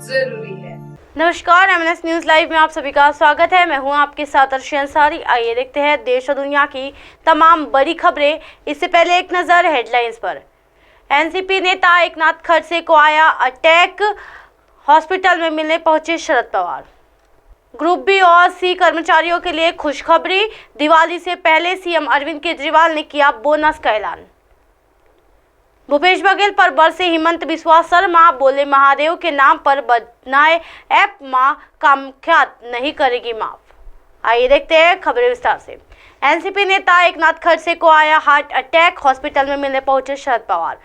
जरूरी है। नमस्कार, एमएनएस न्यूज लाइव में आप सभी का स्वागत है। मैं हूं आपके साथ अर्शी अंसारी। आइए देखते हैं देश और दुनिया की तमाम बड़ी खबरें। इससे पहले एक नजर हेडलाइंस पर। एनसीपी नेता एकनाथ खड़से को आया अटैक, हॉस्पिटल में मिलने पहुंचे शरद पवार। ग्रुप बी और सी कर्मचारियों के लिए खुशखबरी, दिवाली से पहले सीएम अरविंद केजरीवाल ने किया बोनस का ऐलान। भूपेश बघेल पर बरसे हिमंत बिस्वा शर्मा, बोले महादेव के नाम पर बनाए ऐप मां कामाख्या नहीं करेगी माफ। आइए देखते हैं खबरें विस्तार से। एनसीपी नेता एकनाथ खड़से को आया हार्ट अटैक, हॉस्पिटल में मिलने पहुंचे शरद पवार।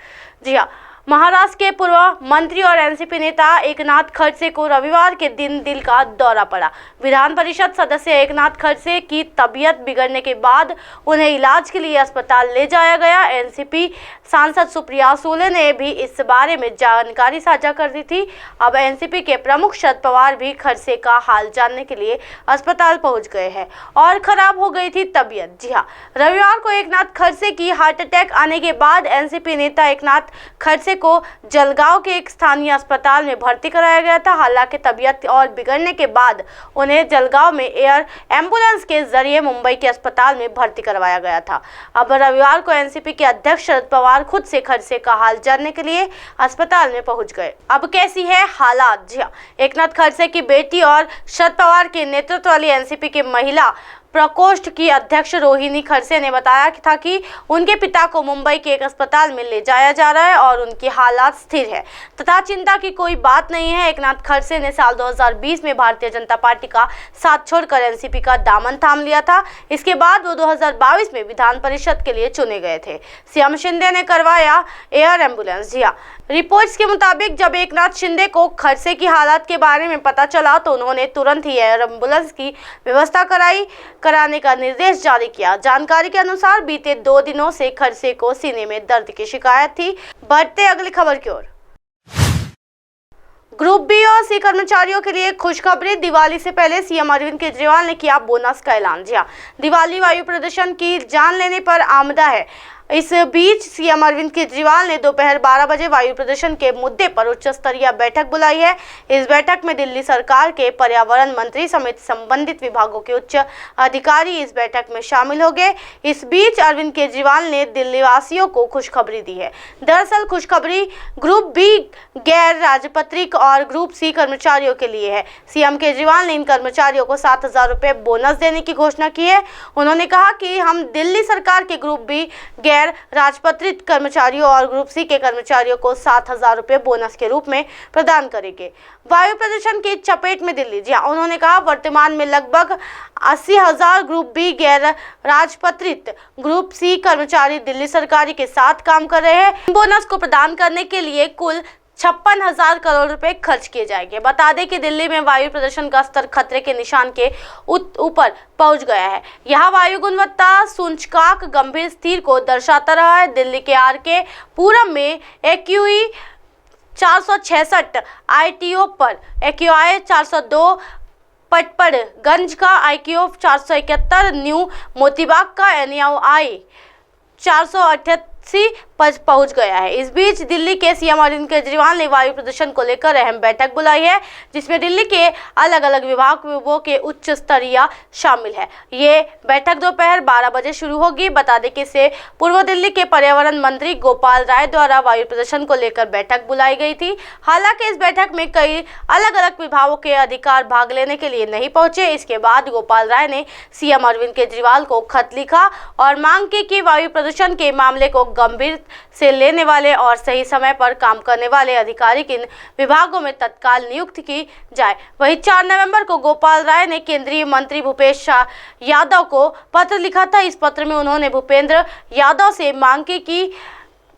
जी हां, महाराष्ट्र के पूर्व मंत्री और एनसीपी नेता एकनाथ खड़से को रविवार के दिन दिल का दौरा पड़ा। विधान परिषद सदस्य एकनाथ खड़से की तबीयत बिगड़ने के बाद उन्हें इलाज के लिए अस्पताल ले जाया गया। एनसीपी सांसद सुप्रिया सुले ने भी इस बारे में जानकारी साझा कर दी थी। अब एनसीपी के प्रमुख शरद पवार भी खड़से का हाल जानने के लिए अस्पताल पहुंच गए हैं और खराब हो गई थी तबीयत। जी हाँ, रविवार को एकनाथ खड़से की हार्ट अटैक आने के बाद एनसीपी नेता एकनाथ खड़से को जलगांव के एक स्थानीय अस्पताल में भर्ती कराया गया था। हालांकि तबीयत और बिगड़ने के बाद उन्हें जलगांव में एयर एम्बुलेंस के जरिए मुंबई के अस्पताल में भर्ती करवाया गया था। अब रविवार को एनसीपी के अध्यक्ष शरद पवार खुद से खड़से का हाल जानने के लिए अस्पताल में पहुंच गए। अब कैसी है हालात? जी हाँ, एकनाथ खड़से की बेटी और शरद पवार के नेतृत्व वाली एनसीपी की महिला प्रकोष्ठ की अध्यक्ष रोहिणी खड़से ने बताया था कि उनके पिता को मुंबई के एक अस्पताल में ले जाया जा रहा है और उनकी हालात स्थिर है तथा चिंता की कोई बात नहीं है। एकनाथ खड़से ने साल 2020 में भारतीय जनता पार्टी का साथ छोड़कर एनसीपी का दामन थाम लिया था। इसके बाद वो 2022 में विधान परिषद के लिए चुने गए थे। सीएम शिंदे ने करवाया एयर एम्बुलेंस। जी हाँ, रिपोर्ट्स के मुताबिक जब एकनाथ शिंदे को खड़से की हालत के बारे में पता चला तो उन्होंने तुरंत ही एयर एम्बुलेंस की व्यवस्था कराने का निर्देश जारी किया। जानकारी के अनुसार बीते 2 दिनों से खड़से को सीने में दर्द की शिकायत थी। बढ़ते अगली खबर की ओर। ग्रुप बी और सी कर्मचारियों के लिए खुशखबरी, दिवाली से पहले सीएम अरविंद केजरीवाल ने किया बोनस का ऐलान। जी हां, दिवाली वायु प्रदूषण की जान लेने पर आमदा है। इस बीच सीएम अरविंद केजरीवाल ने दोपहर 12 बजे वायु प्रदूषण के मुद्दे पर उच्च स्तरीय बैठक बुलाई है। इस बैठक में दिल्ली सरकार के पर्यावरण मंत्री समेत संबंधित विभागों के उच्च अधिकारी इस बैठक में शामिल हो गए। इस बीच अरविंद केजरीवाल ने दिल्ली वासियों को खुशखबरी दी है। दरअसल खुशखबरी ग्रुप बी गैर राजपत्रित और ग्रुप सी कर्मचारियों के लिए है। सीएम केजरीवाल ने इन कर्मचारियों को 7,000 रुपये बोनस देने की घोषणा की है। उन्होंने कहा कि हम दिल्ली सरकार के ग्रुप बी गैर राजपत्रित कर्मचारियों और ग्रुप सी के कर्मचारियों को 7,000 रुपये बोनस के रूप में प्रदान करेंगे। वायु प्रदूषण की चपेट में दिल्ली। जी हाँ, उन्होंने कहा वर्तमान में लगभग 80,000 ग्रुप बी गैर राजपत्रित ग्रुप सी कर्मचारी दिल्ली सरकार के साथ काम कर रहे हैं। बोनस को प्रदान करने के लिए कुल 56,000 करोड़ रुपए खर्च किए जाएंगे। बता दें कि दिल्ली में वायु प्रदूषण का स्तर खतरे के निशान के ऊपर पहुंच गया है। यहाँ वायु गुणवत्ता सूचकांक गंभीर स्थिति को दर्शाता रहा है। दिल्ली के आरके पुरम में एक्यूई 466 आईटीओ पर एक्यूआई 402, पटपड़गंज का आईक्यू 471, न्यू मोतीबाग का एनआई 488 पर पहुंच गया है। इस बीच दिल्ली के सीएम अरविंद केजरीवाल ने वायु प्रदूषण को लेकर अहम बैठक बुलाई है, जिसमें दिल्ली के अलग अलग विभागों के उच्च स्तरीय शामिल है। ये बैठक दोपहर 12 बजे शुरू होगी। बता दें कि इससे पूर्व दिल्ली के पर्यावरण मंत्री गोपाल राय द्वारा वायु प्रदूषण को लेकर बैठक बुलाई गई थी। हालांकि इस बैठक में कई अलग अलग विभागों के अधिकारी भाग लेने के लिए नहीं पहुंचे। इसके बाद गोपाल राय ने सीएम अरविंद केजरीवाल को खत लिखा और मांग की कि वायु प्रदूषण के मामले को गंभीर से लेने वाले और सही समय पर काम करने वाले अधिकारी किन विभागों में तत्काल नियुक्त की जाए। वहीं 4 नवंबर को गोपाल राय ने केंद्रीय मंत्री भूपेश यादव को पत्र लिखा था। इस पत्र में उन्होंने भूपेंद्र यादव से मांग की कि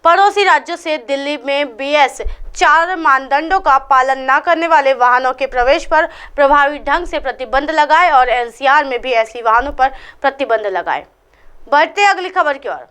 पड़ोसी राज्यों से दिल्ली में BS 4 मानदंडों का पालन न करने वाले वाहनों के प्रवेश पर प्रभावी ढंग से प्रतिबंध लगाए और NCR में भी ऐसी वाहनों पर प्रतिबंध लगाए। बढ़ते अगली खबर की ओर।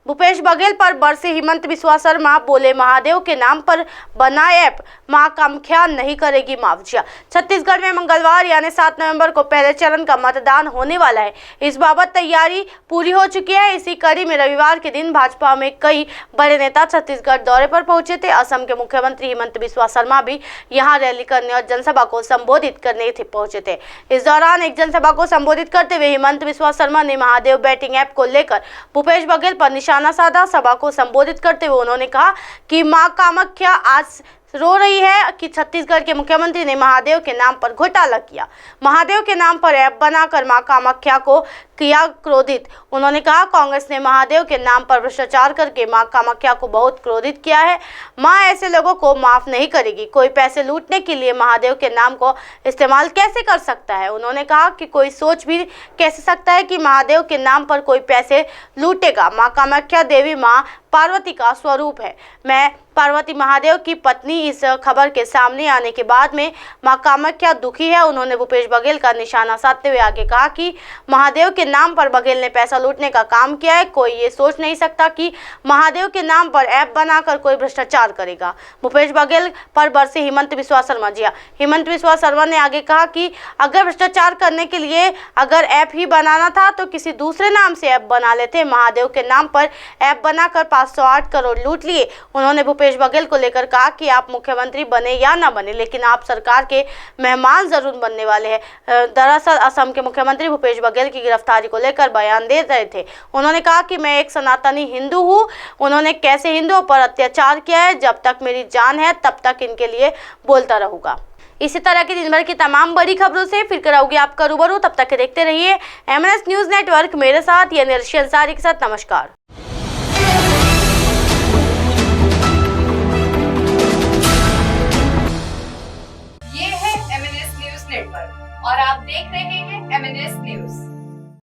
भूपेश बघेल पर बरसे हिमंत बिस्वा शर्मा, बोले महादेव के नाम पर बना ऐप, मां कामाख्या नहीं करेगी मुआवजा। छत्तीसगढ़ में मंगलवार यानी 7 नवंबर को पहले चरण का मतदान होने वाला है। इस बाबत तैयारी पूरी हो चुकी है। इसी कड़ी में रविवार के दिन भाजपा में कई बड़े नेता छत्तीसगढ़ दौरे पर पहुंचे थे। असम के मुख्यमंत्री हिमंत बिस्वा शर्मा भी यहां रैली करने और जनसभा को संबोधित करने पहुंचे थे। इस दौरान एक जनसभा को संबोधित करते हुए हिमंत बिस्वा शर्मा ने महादेव बैटिंग ऐप को लेकर भूपेश बघेल पर निशाना साधा। सभा को संबोधित करते हुए उन्होंने कहा कि मां कामाख्या आज रो रही है कि छत्तीसगढ़ के मुख्यमंत्री ने महादेव के नाम पर घोटाला किया, महादेव के नाम पर ऐप बनाकर मां कामाख्या को किया क्रोधित। उन्होंने कहा कांग्रेस ने महादेव के नाम पर भ्रष्टाचार करके मां कामाख्या को बहुत क्रोधित किया है। मां ऐसे लोगों को माफ नहीं करेगी। कोई पैसे लूटने के लिए महादेव के नाम को इस्तेमाल कैसे कर सकता है। उन्होंने कहा कि कोई सोच भी कैसे सकता है कि महादेव के नाम पर कोई पैसे लूटेगा। मां कामाख्या देवी मां पार्वती का स्वरूप है। मैं पार्वती महादेव की पत्नी। इस खबर के सामने आने के बाद में मां कामाख्या दुखी है। उन्होंने भूपेश बघेल का निशाना साधते हुए आगे कहा कि महादेव के नाम पर बघेल ने पैसा लूटने का काम किया है। कोई ये सोच नहीं सकता कि महादेव के नाम पर ऐप बनाकर कोई भ्रष्टाचार करेगा। भूपेश बघेल पर बरसे हिमंत बिस्वा शर्मा। जी हाँ, हिमंत बिस्वा शर्मा ने आगे कहा कि अगर भ्रष्टाचार करने के लिए अगर ऐप ही बनाना था तो किसी दूसरे नाम से ऐप बना लेते। महादेव के नाम पर ऐप बनाकर 508 करोड़ लूट लिए। उन्होंने भूपेश बघेल को लेकर कहा कि आप मुख्यमंत्री बने या ना बने, लेकिन आप सरकार के मेहमान जरूर बनने वाले हैं। दरअसल असम के मुख्यमंत्री भूपेश बघेल की गिरफ्तारी को लेकर बयान दे रहे थे। उन्होंने कहा कि मैं एक सनातनी हिंदू हूं। उन्होंने कैसे हिंदुओं पर अत्याचार किया है, जब तक मेरी जान है तब तक इनके लिए बोलता रहूंगा। इसी तरह की दिन भर की तमाम बड़ी खबरों से फिर कराऊंगी आपका रूबरू। तब तक देखते रहिए MNS न्यूज नेटवर्क। मेरे साथ यानी अर्शी अंसारी के साथ। नमस्कार। ये है MNS न्यूज नेटवर्क और आप देख रहे हैं MNS न्यूज।